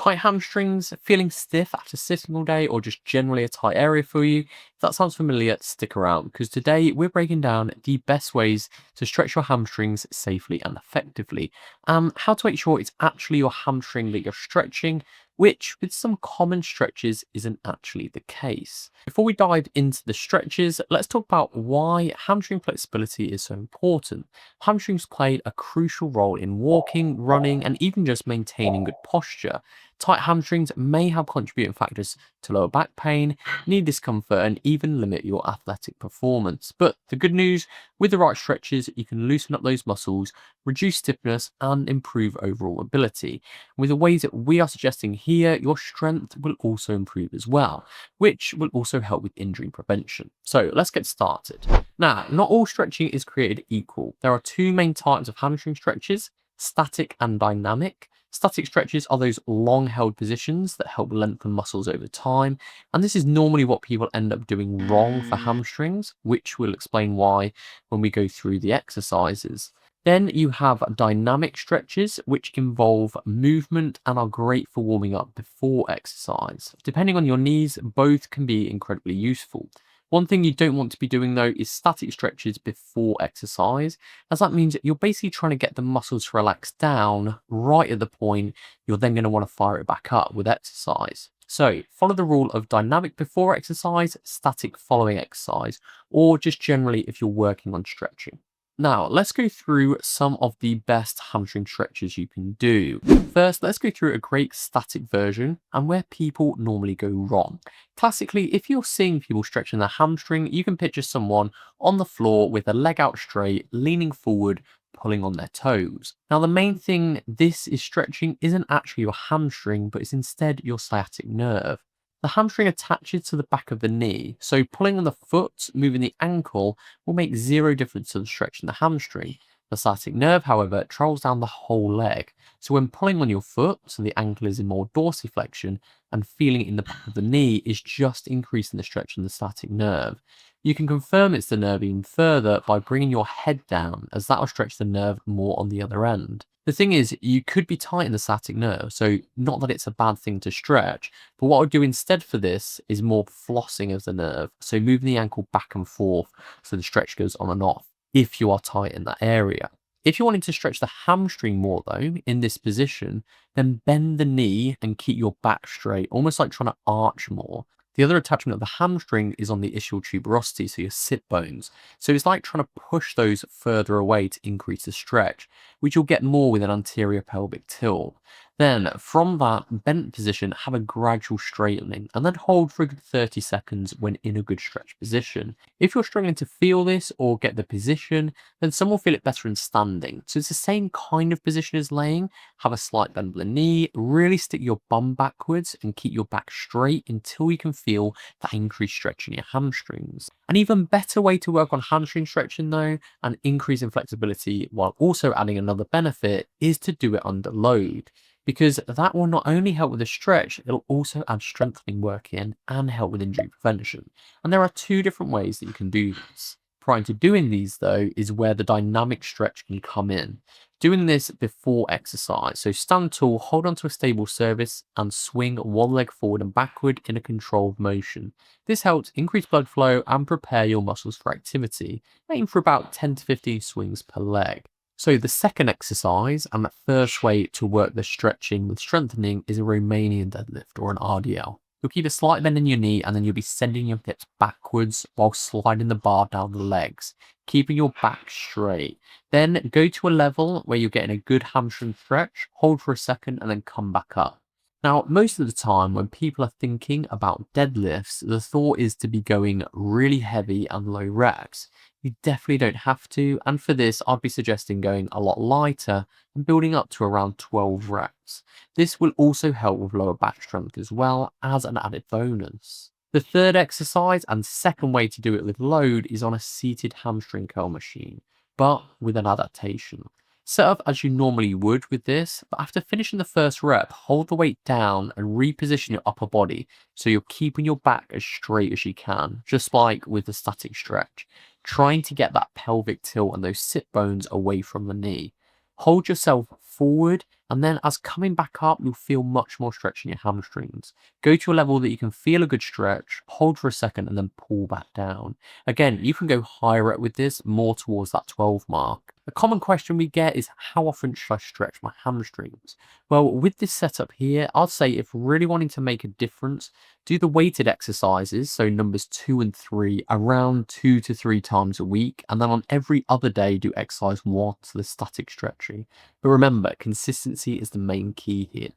Tight hamstrings, feeling stiff after sitting all day, or just generally a tight area for you? If that sounds familiar, stick around because today we're breaking down the best ways to stretch your hamstrings safely and effectively, and how to make sure it's actually your hamstring that you're stretching, which with some common stretches isn't actually the case. Before we dive into the stretches, let's talk about why hamstring flexibility is so important. Hamstrings play a crucial role in walking, running, and even just maintaining good posture. Tight hamstrings may have contributing factors to lower back pain, knee discomfort, and even limit your athletic performance. But the good news, with the right stretches, you can loosen up those muscles, reduce stiffness, and improve overall ability. With the ways that we are suggesting here, your strength will also improve as well, which will also help with injury prevention. So let's get started. Now, not all stretching is created equal. There are two main types of hamstring stretches: static and dynamic. Static stretches are those long held positions that help lengthen muscles over time, and this is normally what people end up doing wrong for hamstrings, which we'll explain why when we go through the exercises. Then you have dynamic stretches, which involve movement and are great for warming up before exercise. Depending on your needs, both can be incredibly useful. One thing you don't want to be doing though is static stretches before exercise, as that means you're basically trying to get the muscles to relax down right at the point you're then going to want to fire it back up with exercise. So follow the rule of dynamic before exercise, static following exercise, or just generally if you're working on stretching. Now, let's go through some of the best hamstring stretches you can do. First, let's go through a great static version and where people normally go wrong. Classically, if you're seeing people stretching their hamstring, you can picture someone on the floor with a leg out straight, leaning forward, pulling on their toes. Now, the main thing this is stretching isn't actually your hamstring, but it's instead your sciatic nerve. The hamstring attaches to the back of the knee, so pulling on the foot, moving the ankle, will make zero difference to the stretch in the hamstring. The sciatic nerve, however, travels down the whole leg, so when pulling on your foot, so the ankle is in more dorsiflexion, and feeling it in the back of the knee is just increasing the stretch in the sciatic nerve. You can confirm it's the nerve even further by bringing your head down, as that will stretch the nerve more on the other end. The thing is, you could be tight in the sciatic nerve, so not that it's a bad thing to stretch, but what I'll do instead for this is more flossing of the nerve, so moving the ankle back and forth so the stretch goes on and off if you are tight in that area. If you're wanting to stretch the hamstring more though, in this position, then bend the knee and keep your back straight, almost like trying to arch more. The other attachment of the hamstring is on the ischial tuberosity, so your sit bones. So it's like trying to push those further away to increase the stretch, which you'll get more with an anterior pelvic tilt. Then, from that bent position, have a gradual straightening and then hold for a good 30 seconds when in a good stretch position. If you're struggling to feel this or get the position, then some will feel it better in standing. So it's the same kind of position as laying. Have a slight bend of the knee, really stick your bum backwards and keep your back straight until you can feel that increased stretch in your hamstrings. An even better way to work on hamstring stretching though, and increase in flexibility while also adding another benefit, is to do it under load, because that will not only help with the stretch, it'll also add strengthening work in and help with injury prevention. And there are two different ways that you can do this. Prior to doing these though is where the dynamic stretch can come in. Doing this before exercise. So stand tall, hold onto a stable surface and swing one leg forward and backward in a controlled motion. This helps increase blood flow and prepare your muscles for activity. Aim for about 10 to 15 swings per leg. So the second exercise and the first way to work the stretching with strengthening is a Romanian deadlift or an RDL. You'll keep a slight bend in your knee and then you'll be sending your hips backwards while sliding the bar down the legs, keeping your back straight. Then go to a level where you're getting a good hamstring stretch, hold for a second and then come back up. Now, most of the time when people are thinking about deadlifts, the thought is to be going really heavy and low reps. You definitely don't have to, and for this, I'd be suggesting going a lot lighter and building up to around 12 reps. This will also help with lower back strength as well as an added bonus. The third exercise and second way to do it with load is on a seated hamstring curl machine, but with an adaptation. Set up as you normally would with this, but after finishing the first rep, hold the weight down and reposition your upper body so you're keeping your back as straight as you can, just like with the static stretch, trying to get that pelvic tilt and those sit bones away from the knee. Hold yourself forward And then as coming back up, you'll feel much more stretch in your hamstrings. Go to a level that you can feel a good stretch, hold for a second, and then pull back down. Again, you can go higher up with this, more towards that 12 mark. A common question we get is, how often should I stretch my hamstrings? Well, with this setup here, I'd say if really wanting to make a difference, do the weighted exercises, so numbers 2 and 3, around 2 to 3 times a week, and then on every other day, do exercise 1, so the static stretching. But remember, consistency is the main key here.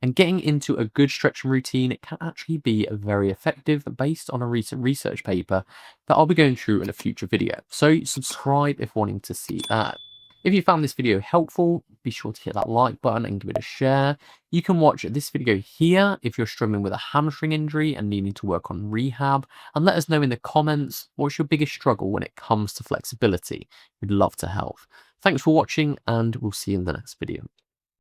And getting into a good stretching routine, it can actually be very effective based on a recent research paper that I'll be going through in a future video. So subscribe if wanting to see that. If you found this video helpful, be sure to hit that like button and give it a share. You can watch this video here if you're struggling with a hamstring injury and needing to work on rehab, and let us know in the comments what's your biggest struggle when it comes to flexibility. We'd love to help. Thanks for watching, and we'll see you in the next video.